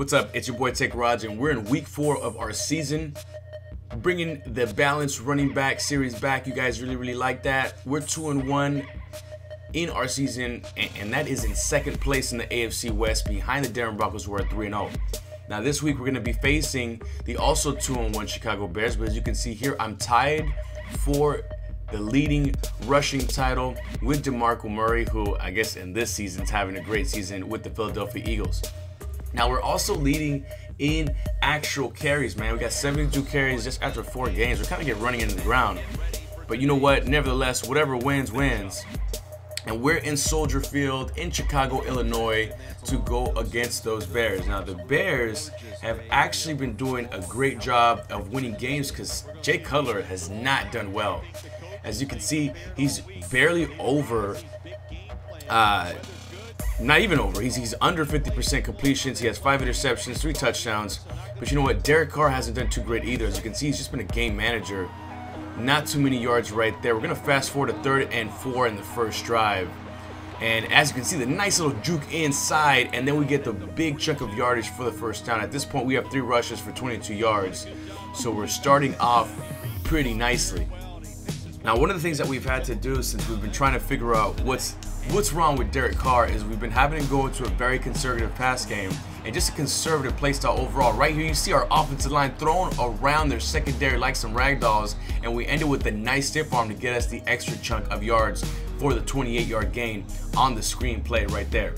What's up? It's your boy TeK RaJ, and we're in week 4 of our season, bringing the balanced running back series back. You guys really like that. We're 2-1 in our season, and that is in second place in the AFC West, behind the Denver Broncos, who are 3-0. Now this week we're going to be facing the also 2-1 Chicago Bears, but as you can see here, I'm tied for the leading rushing title with DeMarco Murray, who I guess in this season is having a great season with the Philadelphia Eagles. Now we're also leading in actual carries, man. We got 72 carries just after 4 games. We're kind of getting running into the ground. But you know what? Nevertheless, whatever wins, wins. And we're in Soldier Field in Chicago, Illinois to go against those Bears. Now the Bears have actually been doing a great job of winning games because Jay Cutler has not done well. As you can see, he's barely over not even over. He's under 50% completions. He has 5 interceptions, 3 touchdowns. But you know what? Derek Carr hasn't done too great either. As you can see, he's just been a game manager. Not too many yards right there. We're going to fast forward to 3rd and 4 in the first drive. And as you can see, the nice little juke inside, and then we get the big chunk of yardage for the first down. At this point, we have 3 rushes for 22 yards. So we're starting off pretty nicely. Now, one of the things that we've had to do since we've been trying to figure out what's wrong with Derek Carr is we've been having to go into a very conservative pass game and just a conservative play style overall. Right here, you see our offensive line throwing around their secondary like some ragdolls, and we ended with a nice stiff arm to get us the extra chunk of yards for the 28-yard gain on the screen play right there.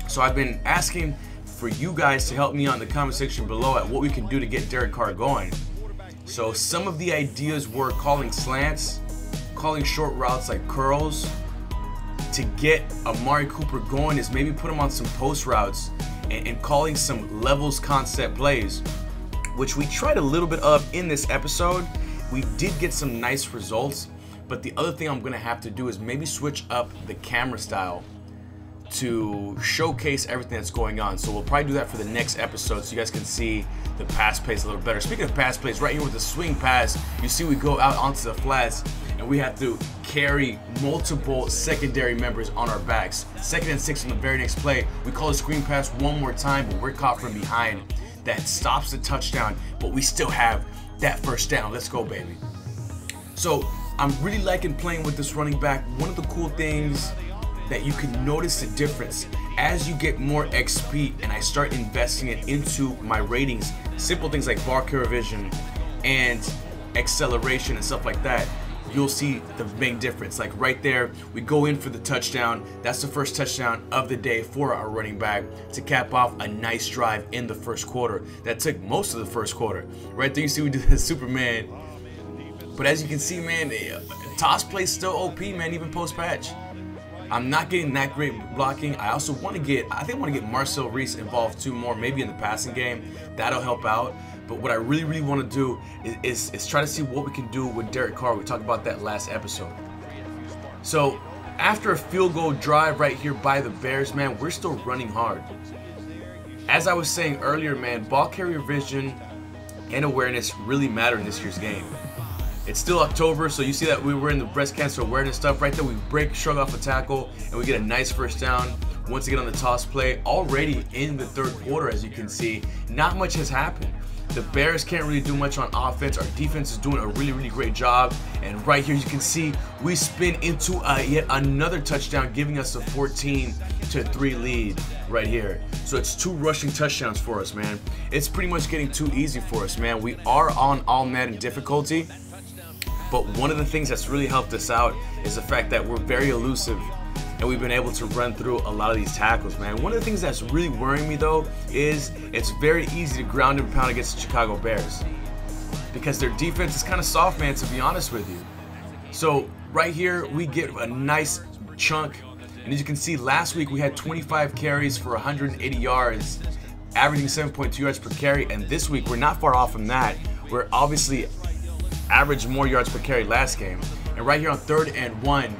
So I've been asking for you guys to help me out in the comment section below at what we can do to get Derek Carr going. So some of the ideas were calling slants, calling short routes like curls. To get Amari Cooper going is maybe put him on some post routes and calling some levels concept plays, which we tried a little bit of in this episode. We did get some nice results, but the other thing I'm gonna have to do is maybe switch up the camera style to showcase everything that's going on. So we'll probably do that for the next episode so you guys can see the pass plays a little better. Speaking of pass plays, right here with the swing pass, you see we go out onto the flats and we have to carry multiple secondary members on our backs. 2nd and 6 on the very next play, we call a screen pass one more time, but we're caught from behind. That stops the touchdown, but we still have that first down. Let's go, baby. So I'm really liking playing with this running back. One of the cool things that you can notice the difference as you get more XP and I start investing it into my ratings, simple things like ball carrier vision and acceleration and stuff like that, you'll see the big difference. Like right there, we go in for the touchdown. That's the first touchdown of the day for our running back to cap off a nice drive in the first quarter. That took most of the first quarter. Right there, you see we do the Superman. But as you can see, man, toss play still OP, man, even post-patch. I'm not getting that great blocking. I also want to get, I think I want to get Marcel Reese involved too more, maybe in the passing game. That'll help out. But what I really want to do is try to see what we can do with Derek Carr. We talked about that last episode. So after a field goal drive right here by the Bears, man, we're still running hard. As I was saying earlier, man, ball carrier vision and awareness really matter in this year's game. It's still October, so you see that we were in the breast cancer awareness stuff right there. We shrug off a tackle, and we get a nice first down. Once again on the toss play, already in the 3rd quarter, as you can see, not much has happened. The Bears can't really do much on offense. Our defense is doing a really great job. And right here, you can see we spin into yet another touchdown, giving us a 14-3 lead right here. So it's 2 rushing touchdowns for us, man. It's pretty much getting too easy for us, man. We are on all Madden difficulty. But one of the things that's really helped us out is the fact that we're very elusive and we've been able to run through a lot of these tackles, man. One of the things that's really worrying me, though, is it's very easy to ground and pound against the Chicago Bears because their defense is kind of soft, man, to be honest with you. So right here, we get a nice chunk. And as you can see, last week we had 25 carries for 180 yards, averaging 7.2 yards per carry. And this week, we're not far off from that. We're obviously averaged more yards per carry last game. And right here on 3rd and 1,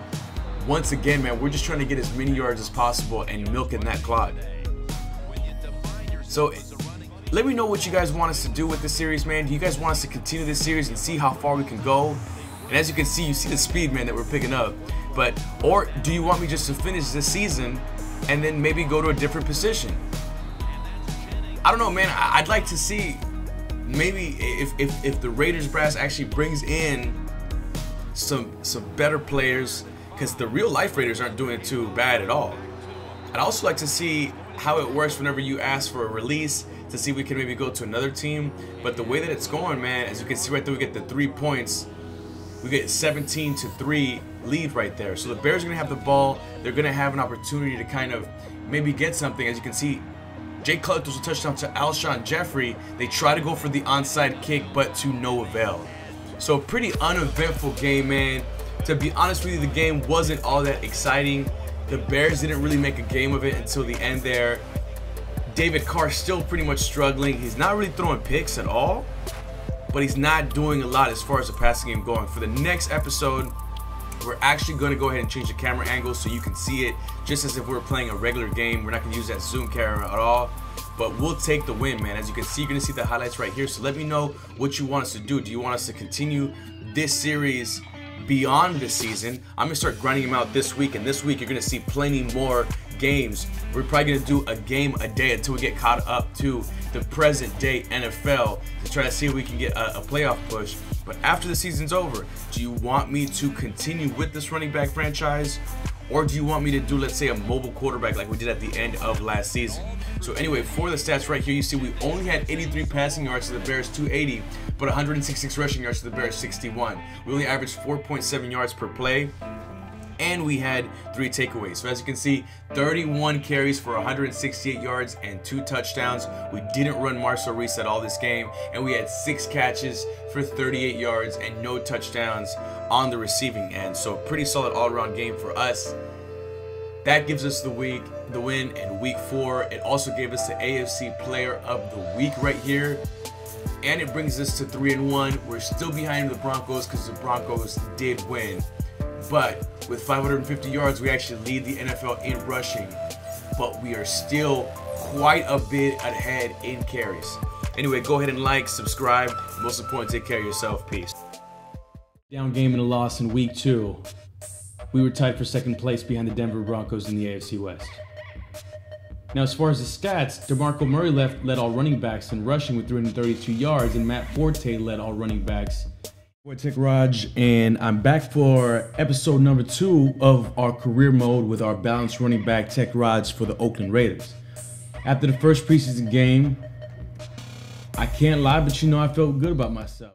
once again, man, we're just trying to get as many yards as possible and milking that clock. So let me know what you guys want us to do with this series, man. Do you guys want us to continue this series and see how far we can go? And as you can see, you see the speed, man, that we're picking up. Or do you want me just to finish this season and then maybe go to a different position? I don't know, man. I'd like to see maybe if the Raiders brass actually brings in some better players, because the real life Raiders aren't doing too bad at all. I'd also like to see how it works whenever you ask for a release, to see if we can maybe go to another team. But the way that it's going, man, as you can see right there, we get the 3 points. We get 17-3 lead right there. So the Bears are going to have the ball. They're going to have an opportunity to kind of maybe get something. As you can see, Jay Cutler throws a touchdown to Alshon Jeffrey. They try to go for the onside kick, but to no avail. So a pretty uneventful game, man. To be honest with you, the game wasn't all that exciting. The Bears didn't really make a game of it until the end there. David Carr still pretty much struggling. He's not really throwing picks at all, but he's not doing a lot as far as the passing game going. For the next episode, we're actually going to go ahead and change the camera angle so you can see it just as if we were playing a regular game. We're not going to use that zoom camera at all, but we'll take the win, man. As you can see, you're going to see the highlights right here. So let me know what you want us to do. Do you want us to continue this series beyond this season? I'm going to start grinding them out this week, and this week you're going to see plenty more games. We're probably going to do a game a day until we get caught up to the present day NFL to try to see if we can get a playoff push. But after the season's over, do you want me to continue with this running back franchise, or do you want me to do, let's say, a mobile quarterback like we did at the end of last season? So anyway, for the stats right here, you see we only had 83 passing yards to the Bears 280, but 166 rushing yards to the Bears 61. We only averaged 4.7 yards per play, and we had 3 takeaways. So as you can see, 31 carries for 168 yards and 2 touchdowns. We didn't run Marcel Reese at all this game, and we had 6 catches for 38 yards and no touchdowns on the receiving end. So a pretty solid all-around game for us. That gives us the win in week 4. It also gave us the AFC Player of the Week right here, and it brings us to 3-1. We're still behind the Broncos because the Broncos did win. But with 550 yards, we actually lead the NFL in rushing. But we are still quite a bit ahead in carries. Anyway, go ahead and like, subscribe. Most important, take care of yourself. Peace. Down game and a loss in week 2. We were tied for second place behind the Denver Broncos in the AFC West. Now, as far as the stats, DeMarco Murray led all running backs in rushing with 332 yards, and Matt Forte led all running backs. TeK RaJ, and I'm back for episode number 2 of our career mode with our balanced running back TeK RaJ for the Oakland Raiders. After the first preseason game, I can't lie, but I felt good about myself.